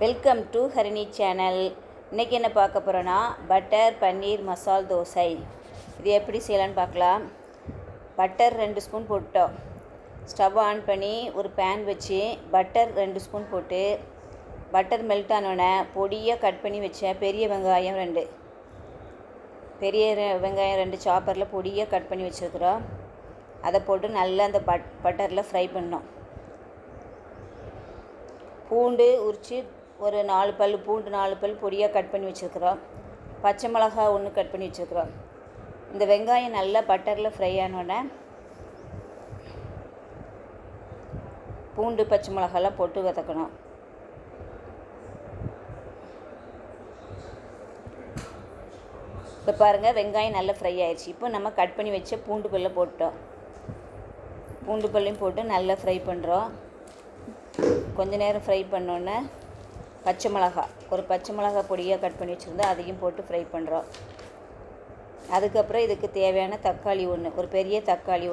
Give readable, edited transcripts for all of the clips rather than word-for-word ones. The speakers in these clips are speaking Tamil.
Welcome to Harini channel. இன்றைக்கி என்ன பார்க்க போகிறோன்னா பட்டர் பன்னீர் மசால் தோசை. இது எப்படி செய்யலான்னு பார்க்கலாம். பட்டர் 2 ஸ்பூன் போட்டோம். ஸ்டவ் ஆன் பண்ணி ஒரு பேன் வச்சு பட்டர் 2 ஸ்பூன் போட்டு பட்டர் மெல்ட் ஆனோடனே பொடியாக கட் பண்ணி வச்ச பெரிய வெங்காயம் 2 சாப்பரில் பொடியாக கட் பண்ணி வச்சுருக்குறோம். அதை போட்டு நல்லா அந்த பட்டரில் ஃப்ரை பண்ணோம். பூண்டு உரித்து ஒரு 4 பல் பூண்டு 4 பல் பொடியாக கட் பண்ணி வச்சுருக்குறோம். பச்சை மிளகா 1 கட் பண்ணி வச்சுருக்குறோம். இந்த வெங்காயம் நல்லா பட்டரில் ஃப்ரை ஆனோடனே பூண்டு பச்சை மிளகாலாம் போட்டு வதக்கணும். இப்போ பாருங்கள், வெங்காயம் நல்லா ஃப்ரை ஆயிடுச்சு. இப்போ நம்ம கட் பண்ணி வச்ச பூண்டு பல்லை போட்டோம். பூண்டு பல்லையும் போட்டு நல்லா ஃப்ரை பண்ணுறோம். கொஞ்ச நேரம் ஃப்ரை பண்ணோன்னே ஒரு பச்சை மிளகா பொடியாக கட் பண்ணி வச்சுருந்தோம், அதையும் போட்டு ஃப்ரை பண்ணுறோம். அதுக்கப்புறம் இதுக்கு தேவையான தக்காளி ஒரு பெரிய தக்காளி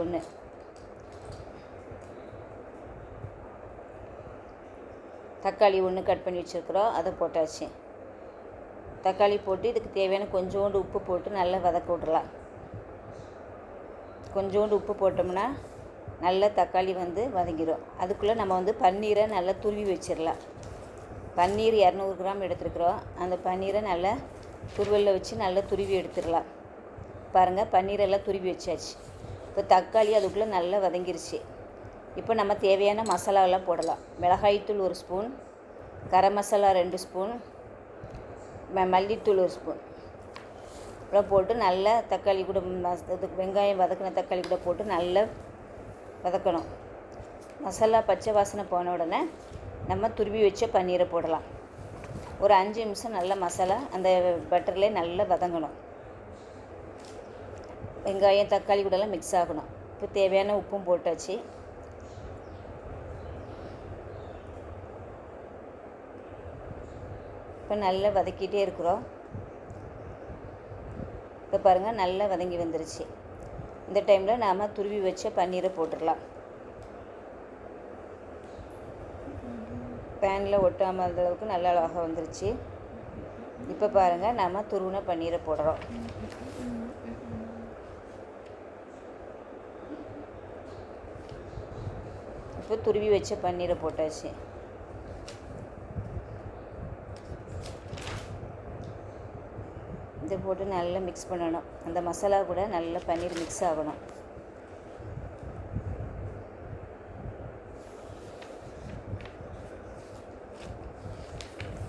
கட் பண்ணி வச்சுருக்குறோம், அதை போட்டாச்சு. தக்காளி போட்டு இதுக்கு தேவையான கொஞ்சோண்டு உப்பு போட்டு நல்லா வதக்க விட்றலாம். கொஞ்சோண்டு உப்பு போட்டோம்னா நல்லா தக்காளி வதங்கிடும். அதுக்குள்ளே நம்ம பன்னீரை நல்லா துருவி வச்சிடலாம். பன்னீர் 200 கிராம் எடுத்துருக்குறோம். அந்த பன்னீரை நல்லா துருவலில் வச்சு நல்லா துருவி எடுத்துடலாம். பாருங்கள், பன்னீரெல்லாம் துருவி வச்சாச்சு. இப்போ தக்காளி அதுக்குள்ளே நல்லா வதங்கிருச்சு. இப்போ நம்ம தேவையான மசாலாவெல்லாம் போடலாம். மிளகாய்த்தூள் 1 ஸ்பூன், கரம் மசாலா 2 ஸ்பூன், மல்லித்தூள் 1 ஸ்பூன் அப்புறம் போட்டு நல்லா தக்காளி கூட வெங்காயம் வதக்கின தக்காளி கூட போட்டு நல்லா வதக்கணும். மசாலா பச்சை வாசனை போன உடனே நம்ம துருவி வச்ச பன்னீரை போடலாம். ஒரு 5 நிமிஷம் நல்லா மசாலா அந்த பட்டர்லேயே நல்லா வதங்கணும். வெங்காயம் தக்காளி கூடலாம் மிக்ஸ் ஆகணும். இப்போ தேவையான உப்பும் போட்டாச்சு. இப்போ நல்லா வதக்கிட்டே இருக்கிறோம். இப்போ பாருங்கள், நல்லா வதங்கி வந்துருச்சு. இந்த டைமில் நாம் துருவி வச்ச பன்னீரை போட்டுடலாம். பேனில் ஒட்டாமல் அந்த அளவுக்கு நல்லா அழகாக வந்துருச்சு. இப்போ பாருங்கள், நாம் துருவின பன்னீரை போடுறோம். இப்போ துருவி வச்ச பன்னீரை போட்டாச்சு. இதை போட்டு நல்லா மிக்ஸ் பண்ணணும். அந்த மசாலா கூட நல்லா பன்னீர் மிக்ஸ் ஆகணும்.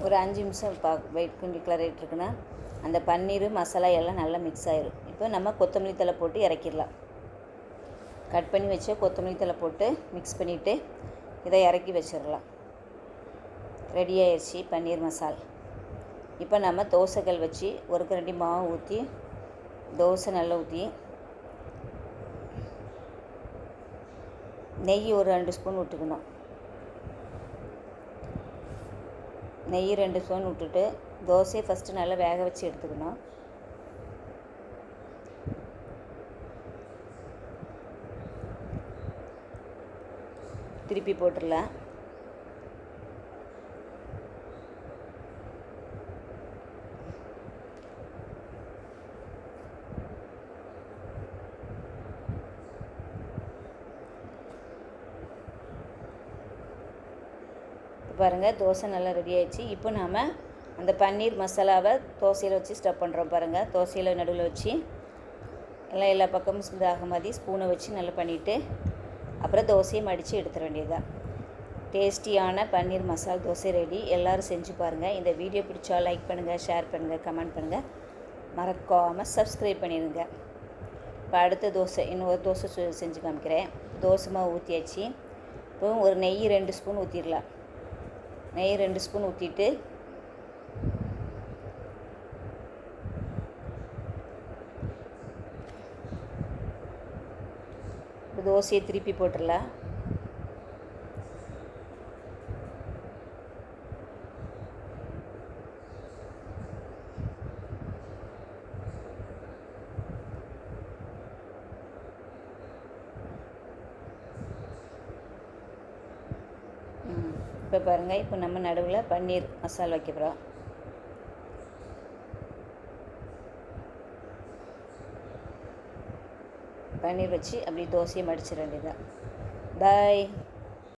ஒரு 5 நிமிஷம் வெயிட் பண்ணி கிளறிட்டுருக்குன்னா அந்த பன்னீர் மசாலா எல்லாம் நல்லா மிக்ஸ் ஆயிடும். இப்போ நம்ம கொத்தமல்லி தழை போட்டு இறக்கிடலாம். கட் பண்ணி வச்ச கொத்தமல்லி தழை போட்டு மிக்ஸ் பண்ணிவிட்டு இதை இறக்கி வச்சிடலாம். ரெடி ஆயிடுச்சு பன்னீர் மசால். இப்போ நம்ம தோசைகள் வச்சு ஒரு கரண்டி மாவு ஊற்றி தோசை நல்லா ஊற்றி நெய் ஒரு 2 ஸ்பூன் விட்டுக்கணும். நெய் 2 ஸ்பூன் விட்டுட்டு தோசையை ஃபஸ்ட்டு நல்லா வேக வச்சு எடுத்துக்கணும். திருப்பி போட்டுடலாம். பாருங்கள், தோசை நல்லா ரெடி ஆயிடுச்சு. இப்போ நாம் அந்த பன்னீர் மசாலாவை தோசையில் வச்சு ஸ்டஃப் பண்ணுறோம். பாருங்கள், தோசையில் நடுவில் வச்சு எல்லா பக்கமும் இதாக மாதிரி ஸ்பூனை வச்சு நல்லா பண்ணிவிட்டு அப்புறம் தோசையை மடித்து எடுத்துட வேண்டியதுதான். டேஸ்டியான பன்னீர் மசால் தோசை ரெடி. எல்லோரும் செஞ்சு பாருங்கள். இந்த வீடியோ பிடிச்சா லைக் பண்ணுங்கள், ஷேர் பண்ணுங்கள், கமெண்ட் பண்ணுங்கள், மறக்காமல் சப்ஸ்கிரைப் பண்ணிடுங்க. இப்போ அடுத்த தோசை இன்னொரு தோசை செஞ்சு காமிக்கிறேன். தோசை மாவு ஊற்றியாச்சு. இப்போ ஒரு நெய் 2 ஸ்பூன் ஊற்றிடலாம். நெய் 2 ஸ்பூன் ஊற்றிட்டு தோசையை திருப்பி போட்டுடலாம். இப்போ பாருங்கள், இப்போ நம்ம நடுவில் பன்னீர் மசாலா வைக்க போகிறோம். பன்னீர் வச்சு அப்படி தோசையை மடிச்சிட வேண்டியதான். பாய்.